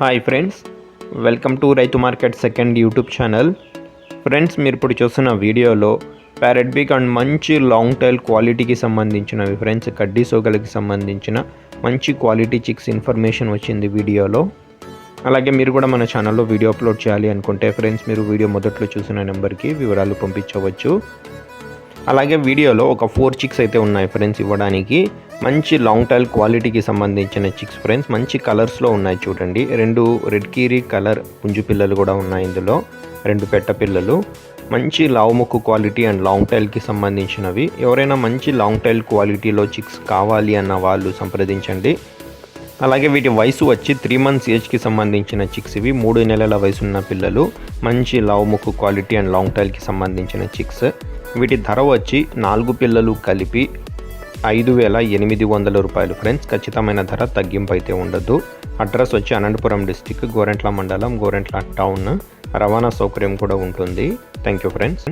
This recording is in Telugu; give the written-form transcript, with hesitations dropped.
హాయ్ ఫ్రెండ్స్, వెల్కమ్ టు రైతు market second YouTube channel. Friends, మీరు ఇప్పుడు చూస్తున్న వీడియోలో ప్యారెట్ బిగ్ అండ్ మంచి లాంగ్ టైల్ క్వాలిటీకి సంబంధించినవి ఫ్రెండ్స్, కడ్డీ సోగలకి సంబంధించిన మంచి క్వాలిటీ చిక్స్ ఇన్ఫర్మేషన్ వచ్చింది వీడియోలో. అలాగే మీరు కూడా మన ఛానల్లో వీడియో అప్లోడ్ చేయాలి అనుకుంటే ఫ్రెండ్స్, మీరు వీడియో మొదట్లో చూసిన నెంబర్కి వివరాలు పంపించవచ్చు. అలాగే వీడియోలో ఒక 4 చిక్స్ అయితే ఉన్నాయి ఫ్రెండ్స్ ఇవ్వడానికి. మంచి లాంగ్ టైల్ క్వాలిటీకి సంబంధించిన చిక్స్ ఫ్రెండ్స్, మంచి కలర్స్లో ఉన్నాయి చూడండి. 2 రెడ్ కీరీ కలర్ పుంజు పిల్లలు కూడా ఉన్నాయి ఇందులో, 2 పెట్ట పిల్లలు. మంచి లావు ముక్కు క్వాలిటీ అండ్ లాంగ్ టైల్కి సంబంధించినవి. ఎవరైనా మంచి లాంగ్ టైల్ క్వాలిటీలో చిక్స్ కావాలి అన్న వాళ్ళు సంప్రదించండి. అలాగే వీటి వయసు వచ్చి 3 months ఏజ్కి సంబంధించిన చిక్స్ ఇవి. 3 నెలల వయసున్న పిల్లలు, మంచి లావు ముక్కు క్వాలిటీ అండ్ లాంగ్ టైల్కి సంబంధించిన చిక్స్. వీటి ధర వచ్చి 4 పిల్లలు కలిపి 5,800 రూపాయలు ఫ్రెండ్స్. ఖచ్చితమైన ధర తగ్గింపు అయితే ఉండదు. అడ్రస్ వచ్చి అనంతపురం డిస్టిక్, గోరెంట్ల మండలం, గోరెంట్ల టౌన్. రవాణా సౌకర్యం కూడా ఉంటుంది. Thank you friends.